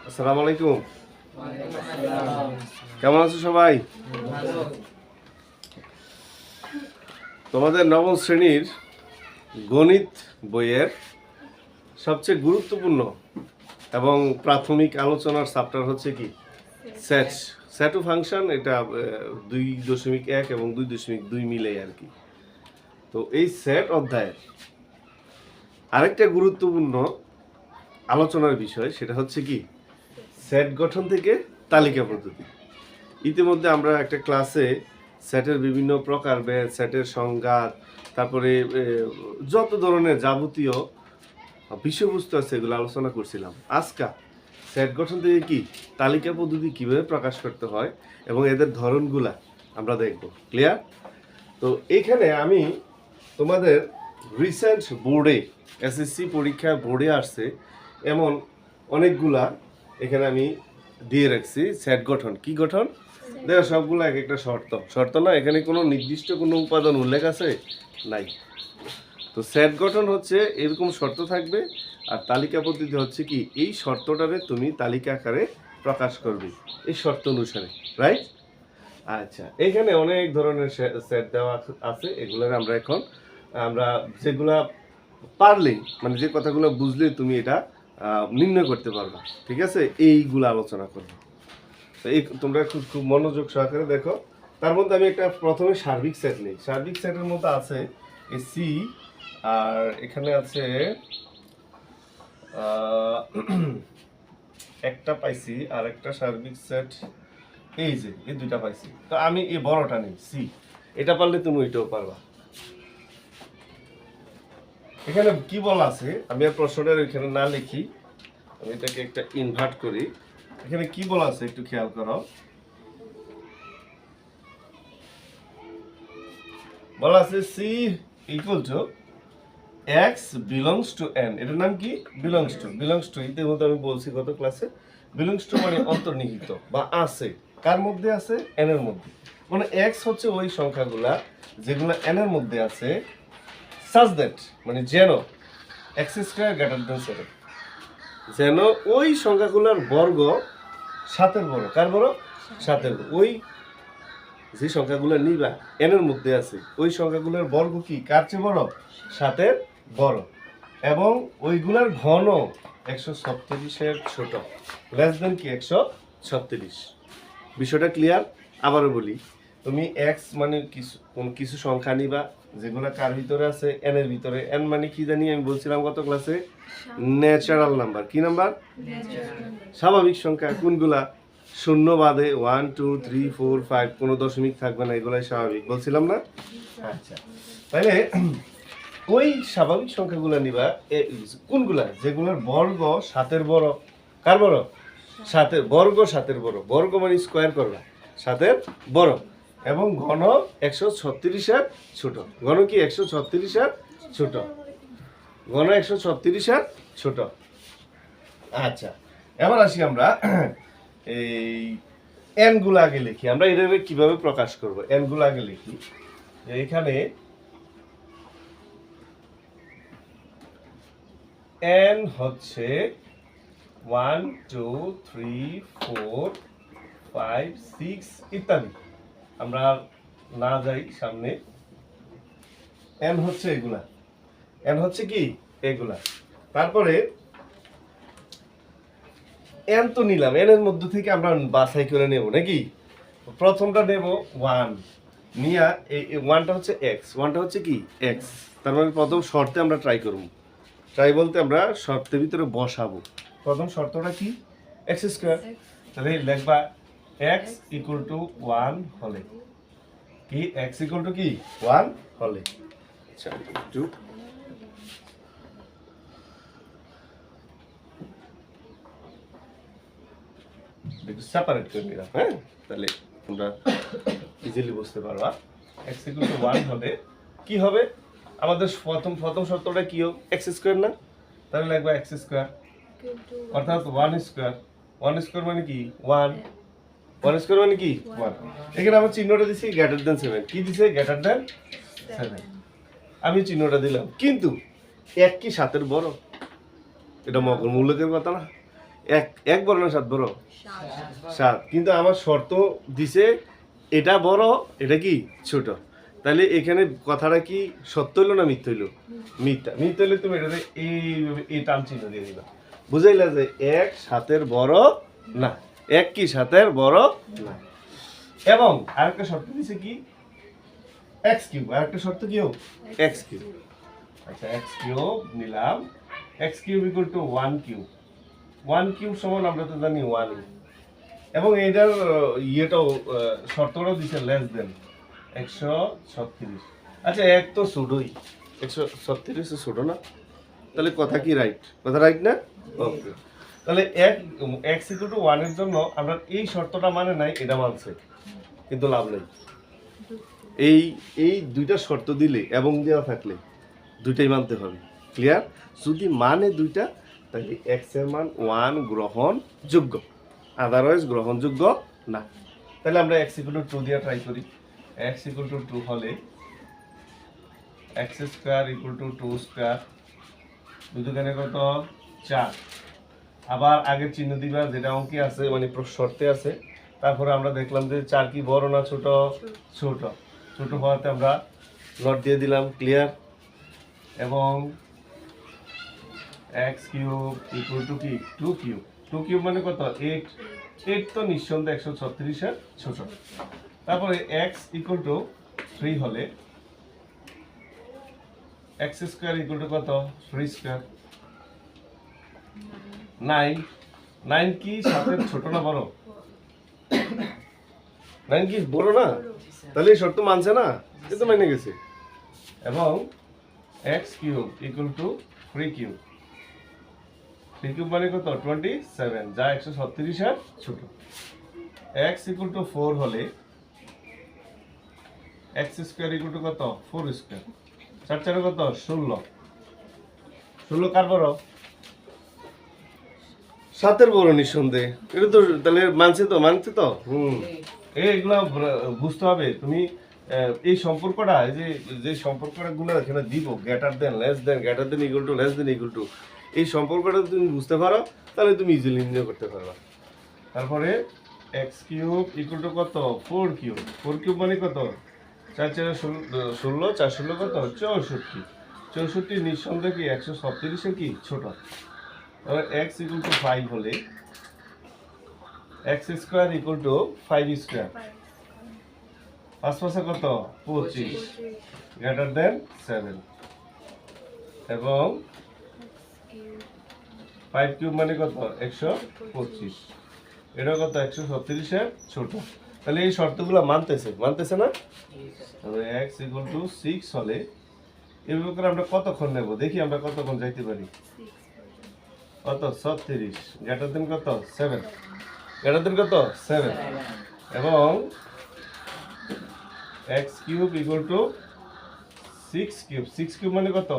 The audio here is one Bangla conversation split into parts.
আসসালামু আলাইকুম। কেমন আছো সবাই? তোমাদের নবম শ্রেণীর গণিত বইয়ের সবচেয়ে গুরুত্বপূর্ণ এবং প্রাথমিক আলোচনার চ্যাপ্টার হচ্ছে কি সেট সেট ও ফাংশন। এটা 2.1 এবং 2.2 মিলে আর কি। তো এই সেট অধ্যায়ের আরেকটা গুরুত্বপূর্ণ আলোচনার বিষয় সেটা হচ্ছে কি সেট গঠন থেকে তালিকা পদ্ধতি। ইতিমধ্যে আমরা একটা ক্লাসে সেটের বিভিন্ন প্রকারভেদ, সেটের সংজ্ঞা, তারপরে যত ধরনের যাবতীয় বিষয়বস্তু আছে এগুলো আলোচনা করছিলাম। আজকে সেট গঠন থেকে কি তালিকা পদ্ধতি কিভাবে প্রকাশ করতে হয় এবং এদের ধরনগুলা আমরা দেখব। ক্লিয়ার? তো এইখানে আমি তোমাদের রিসেন্ট বোর্ডে এসএসসি পরীক্ষা বোর্ডে আসছে এমন অনেকগুলা এখানে আমি দিয়ে রাখছি সেট গঠন। কি গঠন? দেখো সবগুলো এক একটা শর্ত না, এখানে কোনো নির্দিষ্ট কোনো উপাদান উল্লেখ আছে নাই। তো সেট গঠন হচ্ছে এরকম শর্ত থাকবে, আর তালিকা পদ্ধতি হচ্ছে কি এই শর্তটারে তুমি তালিকা আকারে প্রকাশ করবে এই শর্ত অনুসারে, রাইট? আচ্ছা, এখানে অনেক ধরনের সেট দেওয়া আছে, এগুলোর আমরা যেগুলা পারলেই মানে যে কথাগুলো বুঝলে তুমি এটা নির্ণয় করতে পারবা। ঠিক আছে, এইগুলো আলোচনা করবো। তো এই তোমরা খুব মনোযোগ সহকারে দেখো। তার মধ্যে আমি একটা প্রথমে সার্বিক সেট নেই। সার্বিক সেটের মধ্যে আছে এই সি, আর এখানে আছে একটা পাইছি, আর একটা সার্বিক সেট এই যে এই দুইটা পাইছি। তো আমি এই বড়টা নেই সি, এটা পারলে তুমি ওইটাও পারবা। এখানে কি বলা আছে আমি আর প্রশ্নটা এখানে না লিখি, আমি এটাকে একটা ইনভার্ট করি। এখানে কি বলা আছে একটু খেয়াল করো। বলা আছে c equal to x belongs to n. এটার নাম কি? বিলংস টু ইতিমধ্যে আমি বলছি গত ক্লাসে। বিলংস টু মানে অন্তর্নিহিত বা আছে। কার মধ্যে আছে? এন এর মধ্যে। মানে এক্স হচ্ছে ওই সংখ্যাগুলা যেগুলো এন এর মধ্যে আছে, সাজ দ্যাট মানে যেন এক্স স্কয়ার গ্রেটার দ্যান 7, যেন ওই সংখ্যাগুলোর বর্গ 7-এর বড়। কার বড়? 7-এর। ওই যে সংখ্যাগুলো নিবা এন এর মধ্যে আছে ওই সংখ্যাগুলোর বর্গ কি কার চেয়ে বড়? 7-এর বড়, এবং ওইগুলার ঘন 136-এর ছোট, লেস দেন কি 136। বিষয়টা ক্লিয়ার? আবারও বলি, তুমি এক্স মানে কিছু সংখ্যা নিবা যেগুলো কার ভিতরে আছে? এন এর ভিতরে। এন মানে কি জানি আমি বলছিলাম গত ক্লাসে? Natural number. কি নাম্বার? স্বাভাবিক সংখ্যা। কোনগুলা? শূন্য বাদে 1 2 3 4 5, কোনো দশমিক থাকবে না, এগুলাই স্বাভাবিক বলছিলাম না? আচ্ছা, তাহলে ওই স্বাভাবিক সংখ্যাগুলো নিবা। কোনগুলা? যেগুলোর বর্গ 7-এর বড়। কার বড়? 7-এর বর্গ 7-এর বড়। বর্গ মানে স্কয়ার করবা 7-এর বড়, এবং ঘন 136-এর ছোট। ঘন কি 136-এর ছোট? ঘন 136-এর ছোট। আচ্ছা, এবার আসি আমরা এই এন গুলো আগে লিখি। আমরা এভাবে কিভাবে প্রকাশ করব? এন গুলো আগে লিখি। এখানে এন হচ্ছে 1 2 3 4 5 6 ইত্যাদি। আমরা না যাই সামনে। এন হচ্ছে এগুলা। এন হচ্ছে কি এগুলা। তারপরে এন তো নিলাম, এন এর মধ্যে থেকে আমরা বাছাই করে নেব নাকি? প্রথমটা নেব 1 নিয়া, এই 1টা হচ্ছে এক্স, 1টা হচ্ছে কি এক্স। তার মানে প্রথম শর্তে আমরা ট্রাই করব। ট্রাই বলতে আমরা শর্তের ভিতরে বসাবো। প্রথম শর্তটা কি? X square. তাহলে লিখবা এক্স ইকুয়াল টু 1 হলে কি? এক্স ইকুয়াল টু কি 1 হলে। আচ্ছা, একটু সেপারেট করে নিলাম। হ্যাঁ, তাহলে তোমরা ইজিলি বুঝতে পারবা। এক্স ইকুয়াল টু 1 হলে কি হবে? আমাদের প্রথম শর্তটা কি হোক? এক্স স্কয়ার না? তাহলে লিখবা এক্স স্কয়ার অর্থাৎ 1 স্কয়ার। 1 স্কয়ার মানে কি 1। 1 স্কয়ার মানে কি 1। এখানে আমরা চিহ্নটা দিছি গ্রেটার দ্যান 7। কি দিছে? Greater than 7। আমি চিহ্নটা দিলাম, কিন্তু এক কি 7-এর বড়? এটা মূলকের কথা না। এক এক বড় না 7 বড়? 7। কিন্তু আমার শর্ত দিছে এটা বড়, এটা কি ছোট। তাহলে এখানে কথাটা কি সত্য হইলো না মিথ্যা হইলো? মিথ্যা। মিথ্যা হইলে তুমি এটাতে এইভাবে এই টান চিহ্ন দিয়ে দিবা, বুঝাইলা যে 1 7-এর বড় না, 1 কি 7-এর বড় না। এবং আরেকটা শর্ত দিছে কি x কিউব, আরেকটা শর্ত কি হোক x কিউব। আচ্ছা x কিউব নিলাম, x cube equal to 1 cube. 1 cube সমান আমরা তো জানি 1, এবং এটার ইয়েটাও শর্তটাও দিছে লেস দেন 136। আচ্ছা এক তো ছোটই, 136 ছোট না, তাহলে কথা কি রাইট? কথা রাইট না? ওকে। তাহলে x ইকুয়াল টু 1 এর জন্য আমরা এই শর্তটা মানে নাই, এটা মানছে, কিন্তু লাভ নেই। এই এই দুইটা শর্ত দিলে এবং দেওয়া থাকলে দুইটাই মানতে হবে। ক্লিয়ার? যদি মানে দুইটা, তাহলে x এর মান 1 গ্রহণযোগ্য, আদারওয়াইজ গ্রহণযোগ্য না। তাহলে আমরা x ইকুয়াল টু 2 দিয়ে ট্রাই করি। x ইকুয়াল টু 2 হলে x square equal to 2 square, দুটোখানে কত 4। আবার আগের চিহ্ন দিবা যেটা অঙ্কে আছে, মানে শর্তে আছে। তারপরে আমরা দেখলাম যে 4 কি বড় না ছোট? ছোট। ছোট হওয়াতে আমরা নট দিয়ে দিলাম। ক্লিয়ার? এবং x কিউব ইকুয়াল টু কি 2 কিউব। 2 কিউব মানে কত? 8। 8 তো নিঃসন্দেহে 136 এর ছোট। তারপরে x ইকুয়াল টু 3 হলে x স্কয়ার ইকুয়াল টু কত? 3 স্কয়ার। 9। 9 কি 7-এর ছোট না বড়? 9 কি বড় না? তাহলে এই শর্ত মানছে না, কিন্তু মেনে গেছে। এবং x cube equal to 3 cube. 3 cube মানে কত? 27, যা 136 এর ছোট। x ইকুয়াল টু 4 হলে x স্কয়ার ইকুয়াল টু কত? 4 স্কয়ার। 4 4 কত? 16। 16 কার বড়? 7-এর বড় নিঃসন্দেহে। এটা তো তাহলে মানছে তো, মানছে তো। এইগুলা বুঝতে হবে তুমি। এই সম্পর্কটা, এই যে সম্পর্কটা গুলো এখানে দিব, greater than, less than, greater than, equal to, less than, equal to, এই সম্পর্কটা তুমি বুঝতে পারো, তাহলে তুমি ইজিলি নির্ণয় করতে পারবা। তারপরে x কিউব ইকুয়াল টু কত? 4 কিউব। 4 কিউব মানে কত? 4 4 16, 4 16 কত? 64। 64 নিঃসন্দেহে কি 136 এর কি ছোট। তাহলে x ইকুয়াল টু 5 হলে x square equal two 5 square. 5 5 কত? 25, গ্রেটার দেন 7। এবং 5 কিউব মানে কত? 125। এটা কত? 136 এর ছোট। তাহলে এই শর্তগুলো মানতেছে, মানতেছে না? তাহলে x ইকুয়াল টু 6 হলে এভাবে করে আমরা কতক্ষণ নেব দেখি, আমরা কতক্ষণ যাইতে পারি। কত? 36, গ্রেটার দেন কত? 7, গ্রেটার দেন কত? 7। এবং x cube equal to 6 cube. 6 cube মানে কত?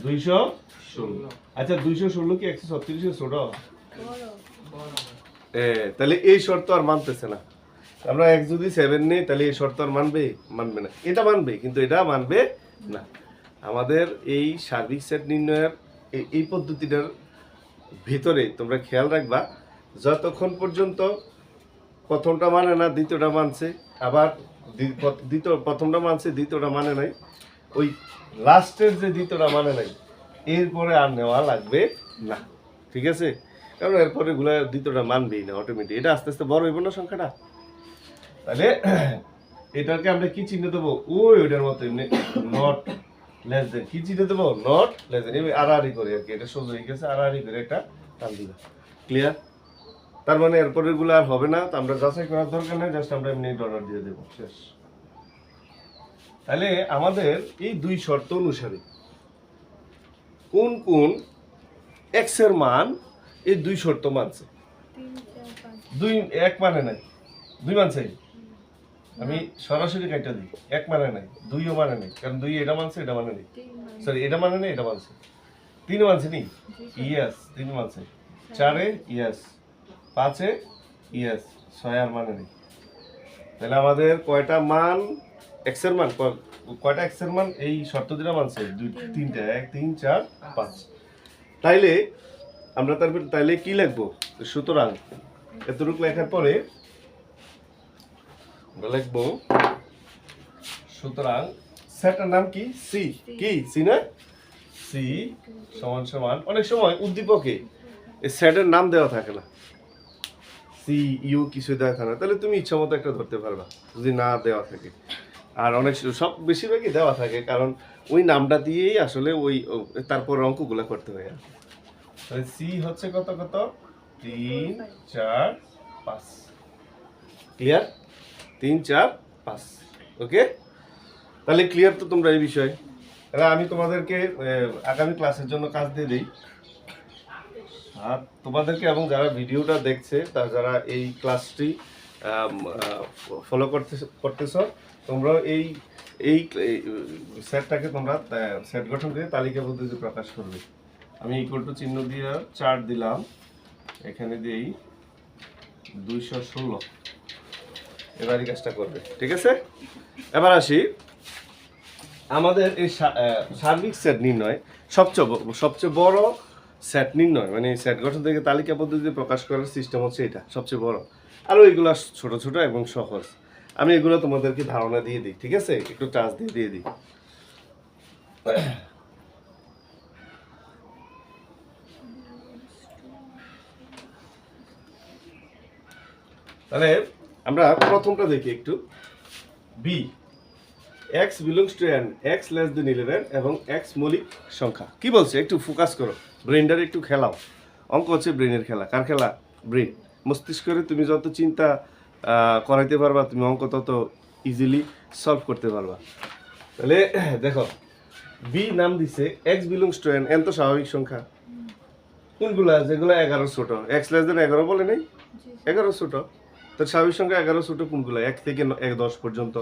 216। আচ্ছা 216 কি 136 এর ছোট? তাহলে এই শর্ত আর মানতেছে না। আমরা x যদি 7 নেই, তাহলে এই শর্ত আর মানবে? মানবে না। এটা মানবে, কিন্তু এটা মানবে না। আমাদের এই সার্বিক সেট নির্ণয়ের এই পদ্ধতিটার ভিতরে তোমরা খেয়াল রাখবা, যতক্ষণ পর্যন্ত প্রথমটা মানে না, দ্বিতীয়টা মানছে, আবার প্রথমটা মানছে, দ্বিতীয়টা মানে নাই, ওই লাস্টের যে দ্বিতীয়টা মানে নাই, এরপরে আর নেওয়া লাগবে না। ঠিক আছে? কারণ এরপরে গুলা দ্বিতীয়টা মানবেই না অটোমেটিক। এটা আস্তে আস্তে বড় হইব না সংখ্যাটা। তাহলে এটাকে আমরা কি চিহ্ন দেবো? ওইটার মতো এমনি নট লেস দেন। কি চিহ্ন দেবো? Not less than. এমনি আড়াআড়ি করে আর কি, এটা সোজা হয়ে গেছে, আড়াআড়ি করে একটা টান দিবা। ক্লিয়ার? তার মানে এরপরের গুলো আর হবে না, তো আমরা যাচাই করার দরকার নেই, জাস্ট আমরা এমনি ডলার দিয়ে দেবো, শেষ। তাহলে আমাদের এই দুই শর্ত অনুসারে কোন কোন x এর মান এই দুই শর্ত মানছে? 2 1 মানে নাই, 2 মানছে। আমি সরাসরি কাইটা দিই, 1 মানে নাই, 2ও মানে নাই, কারণ 2 এটা মানছে, এটা মানে নাই, সরি এটা মানে নাই, এটা মানছে। 3 মানছে নি? ইয়েস 3 মানছে। 4 এ ইয়েস, 5 এ ইয়েস, 6 আর মানে নেই। তাহলে আমাদের কয়টা মান x এর মান, কয়টা x এর মান এই শর্ত দুটো মানছে? 3টা, 1 3 4 5। তাইলে আমরা তারপর তাইলে কি লিখবো? সুতরাং এতটুকু লেখার পরে আমরা লিখবো সুতরাং সেটটার নাম কি? সি। কি সি না? সি সমান সমান অনেক সময় উদ্দীপকে এই সেটের নাম দেওয়া থাকে না, সি ইউ কিছু দেওয়া থাকে না, তাহলে তুমি ইচ্ছা মতো একটা ধরতে পারবা যদি না দেওয়া থাকে। আর অনেক সব বেশিরভাগই দেওয়া থাকে, কারণ ওই নামটা দিয়েই আসলে ওই তারপর অঙ্কগুলো করতে হয়। তাহলে সি হচ্ছে কত কত 3 4 5। ক্লিয়ার? 3 4 5। ওকে, তাহলে ক্লিয়ার তো তোমরা এই বিষয়ে? তাহলে আমি তোমাদেরকে আগামী ক্লাসের জন্য কাজ দিয়ে দিই। আর তোমাদেরকে এবং যারা ভিডিওটা দেখছে যারা এই ক্লাসটি ফলো করতেছ তোমরা এই এই সেটটাকে তোমরা সেট গঠন করে তালিকা পদ্ধতি প্রকাশ করবে। আমি ইকুয়াল টু চিহ্ন দিয়ে 4 দিলাম, এখানে দিয়েই 216। এবারই কাজটা করবে, ঠিক আছে? এবার আসি আমাদের এই সার্বিক সেট নির্ণয়, সবচেয়ে বড় সেট নির্ণয়, মানে সেট গঠন থেকে তালিকা পদ্ধতিতে প্রকাশ করার সিস্টেম হচ্ছে এটা সবচেয়ে বড়। আর ওইগুলো ছোট ছোট এবং সহজ। আমি এগুলো তোমাদেরকে ধারণা দিয়ে দিই, ঠিক আছে? একটু টাচ দিয়ে দিই। তাহলে আমরা প্রথমটা দেখি একটু। B x belongs to n, x less than 11 এবং x মৌলিক সংখ্যা। কি বলছে একটু ফোকাস করো, ব্রেনটারে একটু খেলাও। অঙ্ক হচ্ছে ব্রেনের খেলা। কার খেলা? ব্রেন। মস্তিষ্করে তুমি যত চিন্তা করাইতে পারবা, তুমি অঙ্ক তত ইজিলি সলভ করতে পারবা। তাহলে দেখো, বি নাম দিছে x belongs to n, n তো স্বাভাবিক সংখ্যা। কোনগুলা? যেগুলো 11 ছোট। x less than 11 বলে নেই? 11 ছোট। তো স্বাভাবিক সংখ্যা 11 ছোট কোনগুলা? 1 থেকে 10 পর্যন্ত।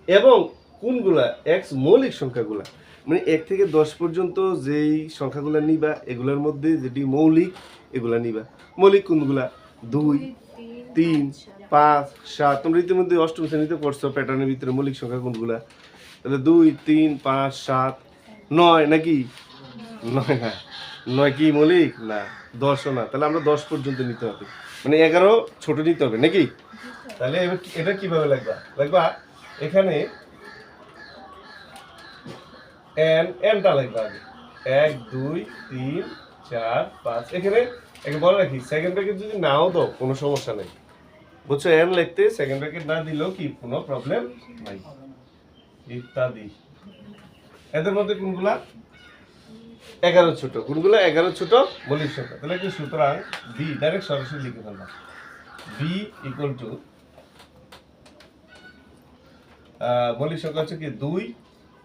এবং কোনগুলা? x মৌলিক সংখ্যাগুলা, মানে 1 থেকে 10 পর্যন্ত যেই সংখ্যাগুলা নিবা এগুলোর মধ্যে যেটি মৌলিক এগুলা নিবা। মৌলিক কোনগুলা? 2 3 5 7। তোমরা ইতিমধ্যে অষ্টম শ্রেণীতে পড়ছো প্যাটার্নের ভিতরে মৌলিক সংখ্যা কোনগুলা। তাহলে 2 3 5 7 9 নাকি? 9 না, 9 কি মৌলিক না? 10ও না। তাহলে আমরা 10 পর্যন্ত নিতে হবে, মানে 11 ছোট নিতে হবে নাকি? তাহলে এটা কিভাবে লাগবা এখানে এনটা লাগবে আগে। 1 2 3 4 5। এখানে বলে রাখি সেকেন্ড ব্র্যাকেট যদি নাও দাও কোনো সমস্যা নেই, বুঝছো? এন লিখতে সেকেন্ড ব্র্যাকেট না দিলেও কি কোনো প্রবলেম নাই। ইত্যাদি। এদের মধ্যে কোনগুলা 11 ছোট? কোনগুলা 11 ছোট মৌলিক সংখ্যা? তাহলে কি সুতরাং বি ডাইরেক্ট সরাসরি লিখে ফেললাম। বি ইকুয়াল টু মৌলিক সংখ্যা হচ্ছে কি 2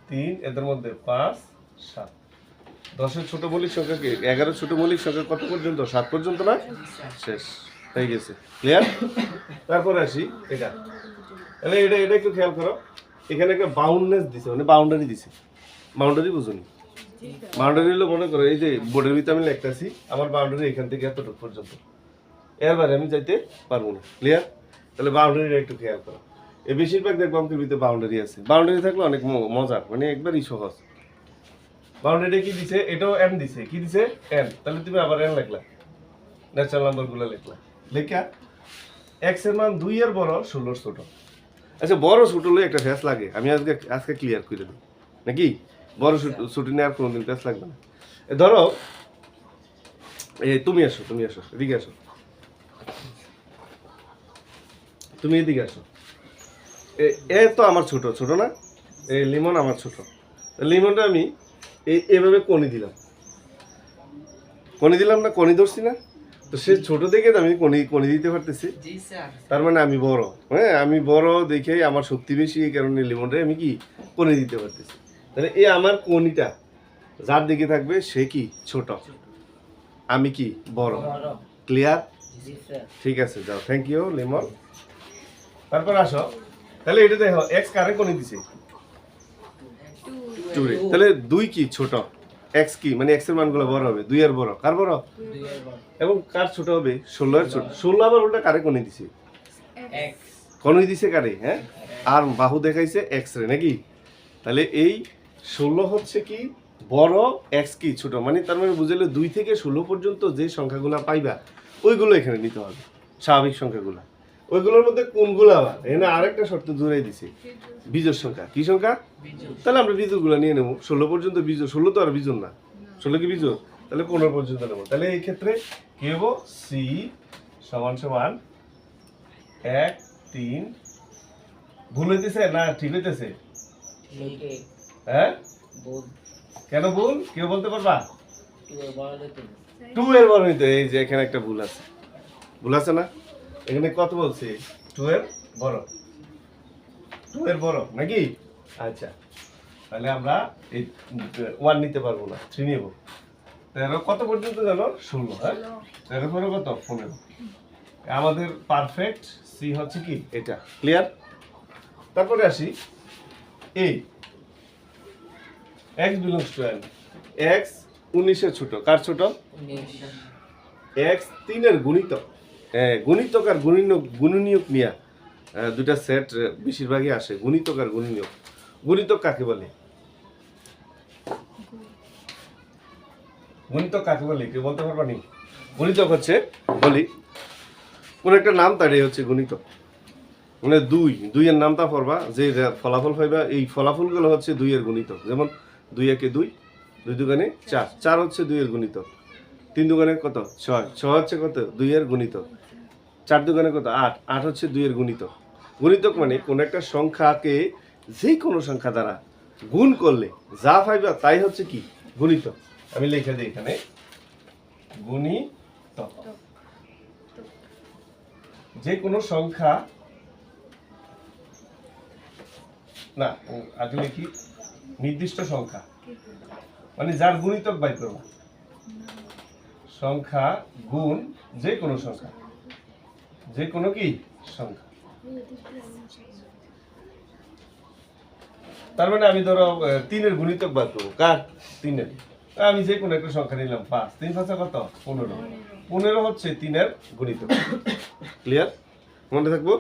3, এদের মধ্যে 5 7। 10 ছোট মৌলিক সংখ্যা কি? 11 ছোট মৌলিক সংখ্যা কত পর্যন্ত? 7 পর্যন্ত না? শেষ হয়ে গেছে। ক্লিয়ার? তারপরে আসি এটা। তাহলে এটা একটু খেয়াল করো, এখানে একটা বাউন্ডনেস দিছে, মানে বাউন্ডারি দিছে। বাউন্ডারি বুঝুনি? বাউন্ডারি হলো মনে করো এই যে বোর্ডের ভিতরে আমি লিখতেছি আমার বাউন্ডারি এখান থেকে এতটুকু পর্যন্ত, এরবারে আমি যাইতে পারবো না। ক্লিয়ার? তাহলে বাউন্ডারিটা একটু খেয়াল করো। এই বেশিরভাগ দেখবো অঙ্কের ভিতরে বাউন্ডারি আছে। বাউন্ডারি থাকলে অনেক মজার, মানে একবারই সহজ। বাউন্ডারিটা কি দিছে? এটাও এন দিছে। কি দিছে? এন। তাহলে তুমি আবার এন লিখলা, ন্যাচারাল নাম্বারগুলো লিখলা। লেখা x এর মান 2 এর বড়, 16 ছোট। আচ্ছা, বড় ছোট হলে একটা ফেস লাগে, আমি আজকে ক্লিয়ার করে দিই নাকি? বড় ছোট নিয়ে আর কোনোদিন ফেস লাগবে না। ধরো তুমি আসো এদিকে আসো, তুমি এদিকে আসো। এ তো আমার ছোট না? এই লিমন আমার ছোট। লিমনটা আমি এভাবে কনি দিলাম না? কনি ধরছি না? তো সে ছোট দেখে আমি কনি দিতে পারতেছি, তার মানে আমি বড়। হ্যাঁ, আমি বড় দেখে আমার শক্তি বেশি, এই কারণে লিমনটা আমি কি কনি দিতে পারতেছি। তাহলে আমার কনিটা যার দিকে থাকবে সে কি ছোট, আমি কি বড়। ক্লিয়ার? ঠিক আছে, যাও। Thank you Limon. তারপর আসো, তাহলে এটা দেখো x কারে কোণে দিছে? 2 রে। তাহলে 2 কি ছোট, x কি মানে x এর মানগুলো বড় হবে, 2 এর বড়। কার বড়? 2 এর বড়। এবং কার ছোট হবে? 16 এর ছোট। 16 আবার উল্টা কারে কোণে দিছে? x কোণে দিছে কারে? হ্যাঁ, আর বাহু দেখাইছে x রে নাকি? তাহলে এই 16 হচ্ছে কি বড় এক্স কি ছোট, মানে তার মানে বুঝাইলে 2 থেকে 16 পর্যন্ত যে সংখ্যাগুলো পাইবা ওইগুলো এখানে নিতে হবে, স্বাভাবিক সংখ্যাগুলো। ওইগুলোর মধ্যে কোনগুলো আবার এখানে আরেকটা শর্ত জুড়াই দিছি, বিজোড় সংখ্যা। কি সংখ্যা? তাহলে আমরা বিজোড়গুলো নিয়ে নেবো। 16 পর্যন্ত বিজোড়, 16 তো আর বিজোড় না, 16 কি বিজোড়? তাহলে 15 পর্যন্ত নেবো। তাহলে এই ক্ষেত্রে কি হবো? সি সমান সমান 1 3। ভুল হইতেছে না ঠিক হইতেছে? হ্যাঁ, কেন ভুল কেউ বলতে পারবা? 2 এর বড় হইতে, এই যে এখানে একটা ভুল আছে, ভুল আছে না? এখানে কত বলছি? 2 এর বড়, 2 এর বড় নাকি? আচ্ছা, তাহলে আমরা এই 1 নিতে পারবো না, 3 নেব। 13 কত পর্যন্ত জানো? 16। হ্যাঁ, 13 পরে কত? 15। আমাদের পারফেক্ট সি হচ্ছে কি এটা। ক্লিয়ার? তারপরে আসি এই x belongs to n। x 19 এর ছোট, কার ছোট? x 3 এর গুণিতক। গুণিতক আর গুণনীয়ক নিয়া দুটা সেট বেশিরভাগই আসে, গুণিতক আর গুণনীয়ক। গুণিতক কাকে বলে? গুণিতক কাকে বলে কেউ বলতে পারবা নি? গুণিতক হচ্ছে, বলি কোন একটা নাম তাড়িয়ে হচ্ছে গুণিতক। মানে 2 এর নামটা পড়বা, যে ফলাফল পাইবা এই ফলাফলগুলো হচ্ছে 2 এর গুণিতক। যেমন 2 একে 2, 2 দুগুণে 4, 4 হচ্ছে 2 এর গুণিতক। 3 দুগুণে কত? 6, 6 হচ্ছে কত? 2 এর গুণিতক। 4 দুগুণে কত? 8, 8 হচ্ছে 2 এর গুণিতক। গুণিতক মানে কোন একটা সংখ্যাকে যে কোনো সংখ্যা দ্বারা গুণ করলে যা পাইবা তাই হচ্ছে কি? গুণিতক। আমি লিখে দিই এখানে গুণিতক। যে কোনো সংখ্যা, না আগে লিখি নির্দিষ্ট সংখ্যা, মানে যার গুণিতক বাই করবা। সংখ্যা গুণ যে কোনো সংখ্যা, যে কোনো কি সংখ্যা। তার মানে আমি ধরো 3 এর গুণিতক বাদ করবো। কার? 3 এর। আমি যে কোনো একটা সংখ্যা নিলাম 5, 3 5 কত? 15। 15 হচ্ছে 3 এর গুণিতক। ক্লিয়ার? মনে থাকবো?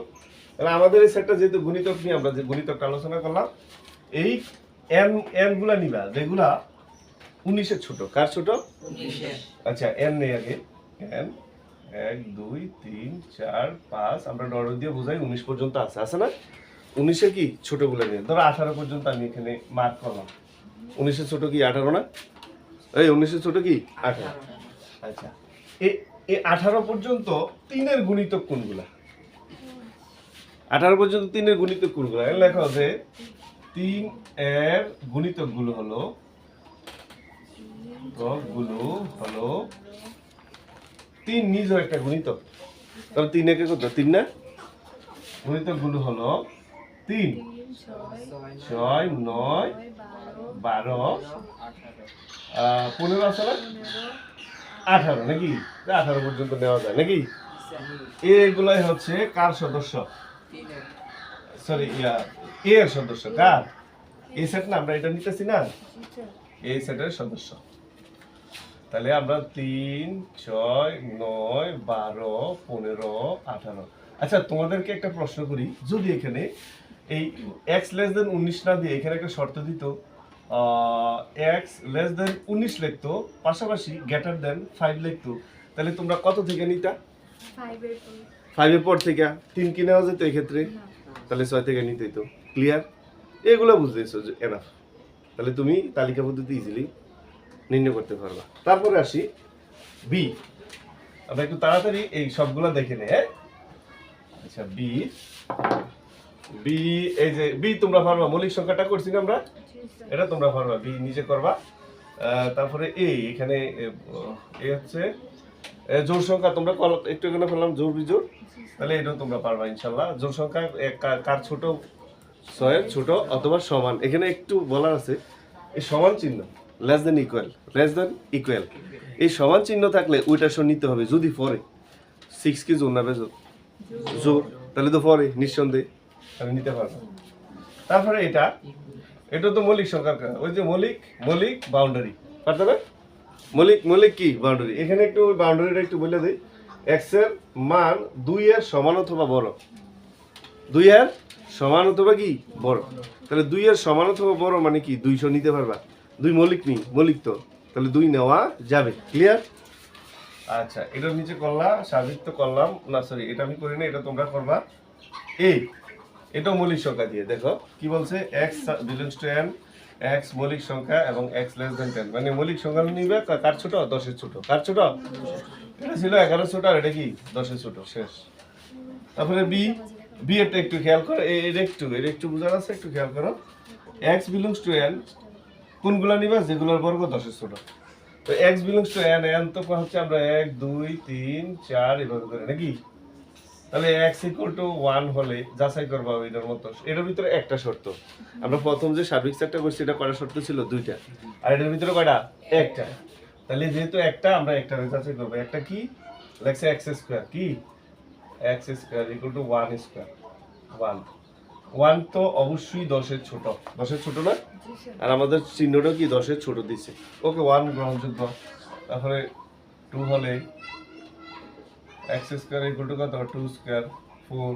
তাহলে আমাদের এই সেটটা যেহেতু গুণিতক নিয়ে আমরা যে গুণিতকটা আলোচনা করলাম, এই n গুলা নিবা যেগুলা 19 এর ছোট। কার ছোট? 19 এর। আচ্ছা, n নেই আগে। n 1 2 3 4 5, আমরা ডর দিয়ে বোঝাই 19 পর্যন্ত আছে, আছে না? 19 এর কি ছোটগুলো নিয়ে ধরো 18 পর্যন্ত আমি এখানে মার্ক করলাম। 19 এর ছোট কি 18 না? এই 19 এর ছোট কি 18। আচ্ছা, এই 18 পর্যন্ত 3 এর গুণিতক কোনগুলা? 18 পর্যন্ত 3 এর গুণিতক কোনগুলা? লেখা আছে 3 এর গুণিতক গুলো হলো 3 নিজেও একটা গুণিতক। তাহলে 3 একে কত? 3 না? গুণিতক গুলো হলো 3 6 9 12 15 আছে না? 18 নাকি? 18 পর্যন্ত নেওয়া যায় নাকি? এগুলাই হচ্ছে কার সদস্য? সরি, এর সদস্য। কার? এই সেট না, আমরা এটা নিতেছি না, এই সেটের সদস্য। তাহলে আমরা 3 6 9 12 15 18। আচ্ছা, তোমাদেরকে একটা প্রশ্ন করি, যদি এখানে এই x লেস দেন 19 না দিয়ে এখানে একটা শর্ত দিত x লেস দেন 19 লিখতো, পাশাপাশি গ্রেটার দেন 5 লিখতো, তাহলে তোমরা কত থেকে নিতা? 5 এর পর থেকে 3 কি নেওয়া যেত এই ক্ষেত্রে? তাহলে 6 থেকে নিতেই তো। ক্লিয়ার? এগুলো বুঝতেছো এনাফ। তাহলে তুমি তালিকা পদ্ধতি ইজিলি নির্ণয় করতে পারবা। তারপরে আসি বি। আমরা একটু তাড়াতাড়ি এই সবগুলো দেখে নেই। আচ্ছা, বি এই যে বি তোমরা পারবা, মৌলিক সংখ্যাটা করছি না আমরা, এটা তোমরা পারবা, বি নিজে করবা। তারপরে এখানে এ হচ্ছে জোড় সংখ্যা, তোমরা একটু এখানে ফেললাম জোড় বিজোড়, তাহলে এটাও তোমরা পারবা ইনশাল্লাহ। জোড় সংখ্যা কার ছোট? 6 এর ছোট অথবা সমান। এখানে একটু বলার আছে, এই সমান চিহ্ন লেস দেন ইকুয়াল, এই সমান চিহ্ন থাকলে ওইটা নিতে হবে। যদি পরে 6 কি জোর না বেজোর? জোর, তাহলে তো পরে নিঃসন্দেহে আমি নিতে পারবো। তারপরে এটা তো মৌলিক সংখ্যার, ওই যে মৌলিক বাউন্ডারি পারতে হবে। মৌলিক কি বাউন্ডারি? এখানে একটু ওই বাউন্ডারিটা একটু বলে দিই। x এর মান 2 এর সমান অথবা বড়, 2 এর সমান অথবা কি বড়। তাহলে 2 এর সমান অথবা বড় মানে কি 200 নিতে পারবা, দুই মৌলিক নি মৌলিক তো, তাহলে 2 নেওয়া যাবে। ক্লিয়ার? আচ্ছা, এটার নিচে করলাম, সাবিত তো করলাম না, সরি এটা আমি করি না, এটা তোমরা করবা। এই এটা মৌলিক সংখ্যা দিয়ে দেখো কি বলছে, x belongs to n, x মৌলিক সংখ্যা এবং x লেস দ্যান 10, মানে মৌলিক সংখ্যা নিবে কার ছোট, 10 এর ছোট। কার ছোট? এটা ছিল 11 ছোট, আর এটা কি 10 এর ছোট। শেষ। তারপরে বি এটা একটু খেয়াল করো, এর একটু বোঝার আছে, একটু খেয়াল করো। x বিলংস টু n কোনগুলা নিবা, যেগুলোর বর্গ 10 এর ছোট। তো x belongs to n, n তো হচ্ছে আমরা 1 2 3 4 এভাবে করে নাকি। তাহলে x ইকুয়াল টু 1 হলে যাচাই করবা এটার মতো। এটার ভিতরে একটা শর্ত, আমরা প্রথম যে সার্বিক সেটটা করছি এটা কয়টা শর্ত ছিল? 2টা। আর এটার ভিতরে কয়টা? একটা। তাহলে যেহেতু একটা, আমরা একটা যাচাই করব। একটা কি লেখছে x স্কয়ার, কি x square equal two 1 square. 1 তো অবশ্যই 10 এর ছোট। 10 এর ছোট না? আর আমাদের চিহ্নটা কি 10 এর ছোট দিছে। ওকে, 1 গ্রহণযোগ্য। তারপরে 2 হলে x স্কয়ার ইকুয়াল টু কত? 2 স্কয়ার 4।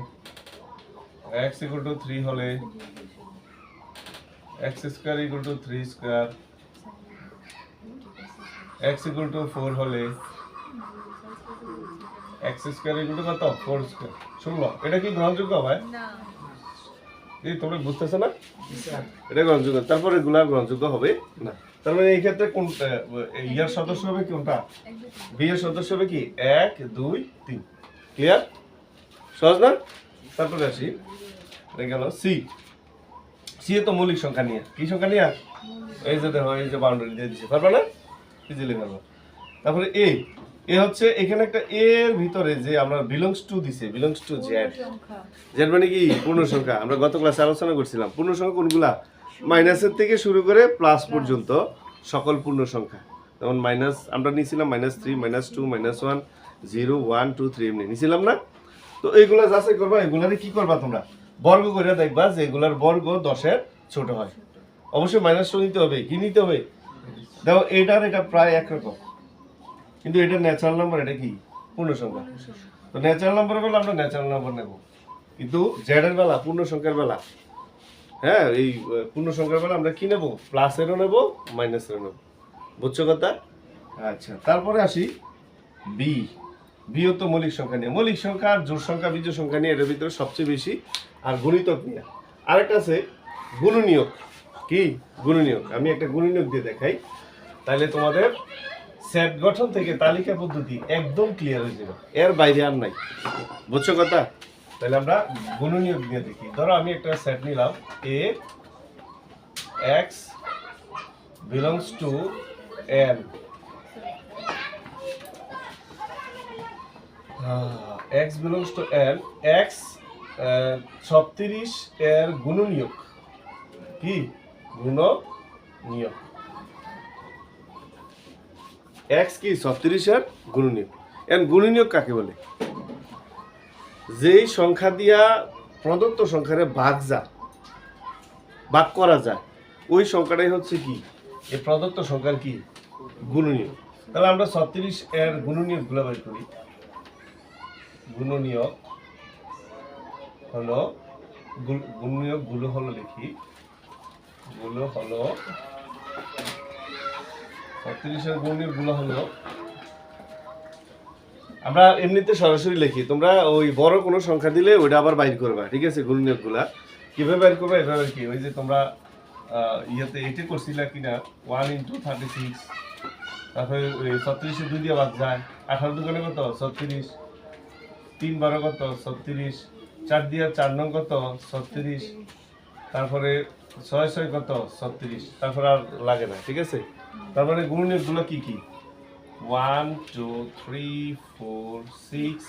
x ইকুয়াল টু 3 হলে x square equal two 3 square. x equal to 4 হলে x স্কয়ার ইকুয়াল টু কত? 4 স্কয়ার। শুনলো, এটা কি গ্রহণযোগ্য ভাই? না। এই তোমরা বুঝতেছ না? এটা গ্রহণযোগ্য। তারপরে এগুলা গ্রহণযোগ্য হবে না। তার মানে এই ক্ষেত্রে কোন ইয়ার সদস্য হবে কোনটা? বি এর সদস্য হবে কি 1 2 3। ক্লিয়ার? সহজ না? তারপরে আসি, এটা গেল সি। সি তো মৌলিক সংখ্যা নিয়ে, কি সংখ্যা নিয়ে? এই যে দেখো, এই যে বাউন্ডারি দিয়ে দিছে, পারবা না? ইজিলি পারবা। তারপরে এ হচ্ছে এখানে একটা এর ভিতরে যে আমরা বিলংস টু দিছে, বিলংস টু জেড। জেড মানে কি? পূর্ণ সংখ্যা। আমরা গত ক্লাসে আলোচনা করছিলাম পূর্ণ সংখ্যা কোনগুলা, মাইনাসের থেকে শুরু করে প্লাস পর্যন্ত সকল পূর্ণ সংখ্যা। যেমন মাইনাস আমরা নিয়েছিলাম -3 -2 -1 0 1 2 3 এমনি নিয়েছিলাম না? তো এইগুলা যাচাই করবা, এগুলারে কি করবা তোমরা? বর্গ করে দেখবা যে এগুলার বর্গ 10 এর ছোট হয়। অবশ্যই -2 নিতে হবে। কি নিতে হবে? দেখো এটার এটা প্রায় একরকম, কিন্তু এটা ন্যাচারাল নাম্বার, এটা কি পূর্ণ সংখ্যা। তো ন্যাচারাল নাম্বারের বেলা আমরা ন্যাচারাল নাম্বার নেব, কিন্তু জেড এর বেলা, পূর্ণ সংখ্যার বেলা, হ্যাঁ এই পূর্ণ সংখ্যার বেলা আমরা কি নেব? প্লাসেরও নেব, মাইনাসেরও নেব। বুঝছো কথা? আচ্ছা, তারপরে আসি বি। বিও তো মৌলিক সংখ্যা নিয়ে। মৌলিক সংখ্যা আর জোড় সংখ্যা, বিজোড় সংখ্যা নিয়ে এর ভিতরে সবচেয়ে বেশি, আর গুণিতক নিয়ে। আরেকটা আছে গুণনীয়ক। কি গুণনীয়ক? আমি একটা গুণনীয়ক দিয়ে দেখাই, তাহলে তোমাদের সেট গঠন থেকে তালিকা পদ্ধতি একদম ক্লিয়ার হয়ে যাবে, এর বাইরে আর নাই। বুঝছো কথা? তাহলে আমরা গুণনীয়ক দিয়ে দেখি। ধরো আমি একটা সেট নিলাম, এ x belongs to n, x belongs to n, x 36 এর গুণনীয়ক। কি গুণনীয়ক? x কি 36 এর গুণনীয়ক। এর গুণনীয়ক কাকে বলে? যেই সংখ্যা দিয়া প্রদত্ত সংখ্যারে ভাগ করা যায়, ওই সংখ্যাটাই হচ্ছে কি এই প্রদত্ত সংখ্যার কি গুণনীয়ক। তাহলে আমরা 36 এর গুণনীয়ক গুলো বের করি। গুণনীয়ক হলো, গুণনীয়ক গুলো হলো, লিখি গুলো হলো 36 এর গুণনীয়ক গুলো হলো, আমরা এমনিতে সরাসরি লিখি, তোমরা ওই বড় কোনো সংখ্যা দিলে ওইটা আবার বাইর করবা। ঠিক আছে? গুণনীয়ক গুলা কিভাবে বাইর করবা? এভাবে কি, ওই যে তোমরা ইয়েতে এটে করছিলা কিনা 1 × 36, তারপরে ওই 36 2 দিয়ে ভাগ যায়, 18 দুগুণে কত? 36, 3 12 কত? 36, 4 দিয়ে 4 নং কত? 36, তারপরে 6 6 কত? 36, তারপর আর লাগে না। ঠিক আছে? তারপরে গুণনীয়ক গুলো কি কি? 1 2 3 4 6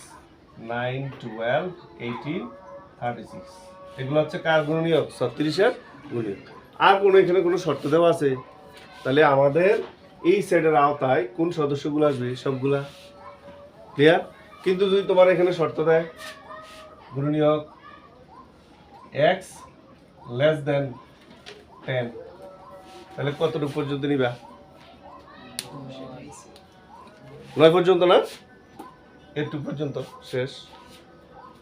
9 12 18 36, এগুলো হচ্ছে কার গুণনীয়ক? 36 এর গুণনীয়ক। আর কোনো এখানে কোনো শর্ত দেওয়া আছে? তাহলে আমাদের এই সেটের আওতায় কোন সদস্যগুলো আসবে? সবগুলা। ক্লিয়ার? কিন্তু যদি তোমার এখানে শর্ত দেয় গুণনীয়ক x less than 10, তাহলে কতটুকু পর্যন্ত নিবা? 9 পর্যন্ত না, 8 পর্যন্ত। শেষ।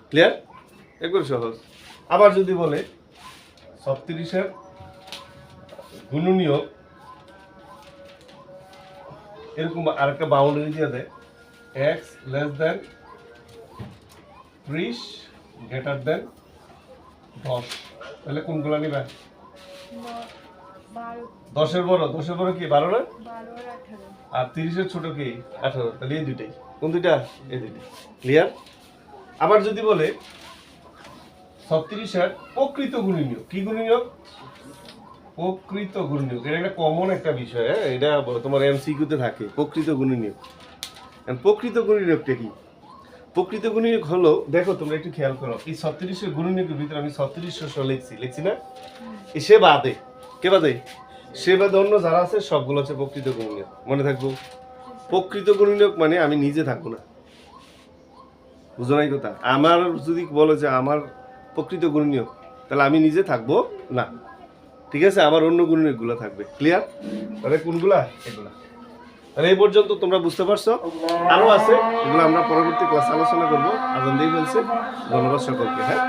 ক্লিয়ার? একবার সহজ। আবার যদি বলে 36 এর গুণনীয়ক এরকম আরেকটা বাউন্ডারি দিয়ে দেয় x less than 30 greater than 10, তাহলে কোনগুলো নিবা? 10-এর বড় কি 12 না? আর 30-এর ছোট কি 18, তাহলে এই দুইটাই। কোন দুইটা? এই দুইটা। ক্লিয়ার? আবার যদি বলে 36-এর প্রকৃত গুণনীয়ক, কি গুণনীয়ক? প্রকৃত গুণনীয়ক। এটা একটা কমন একটা বিষয়, হ্যাঁ, এটা তোমার এমসিকিউতে থাকে, প্রকৃত গুণনীয়ক। প্রকৃত গুণনীয়কটা কি? প্রকৃত গুণনীয়ক হলো, দেখো তোমরা একটু খেয়াল করো, এই 36-এর গুণনীয়কের ভিতরে আমি 3600 লিখছি না? সে বাদে, কে বাদে? সে বাদে অন্য যারা আছে সবগুলো হচ্ছে প্রকৃত গুণনীয়ক। মনে থাকবো, প্রকৃত গুণনীয়ক মানে আমি নিজে থাকবো না। বুঝো নাই কথা? আমার যদি বলো যে আমার প্রকৃত গুণনীয়ক, তাহলে আমি নিজে থাকবো না, ঠিক আছে? আমার অন্য গুণনীয়কগুলো থাকবে। ক্লিয়ার? তাহলে কোনগুলা? এগুলা। তাহলে এই পর্যন্ত তোমরা বুঝতে পারছো? আরো আছে, এগুলো আমরা পরবর্তী ক্লাসে আলোচনা করবো। আজান দিয়ে ফেলছে। ধন্যবাদ সকলকে। হ্যাঁ।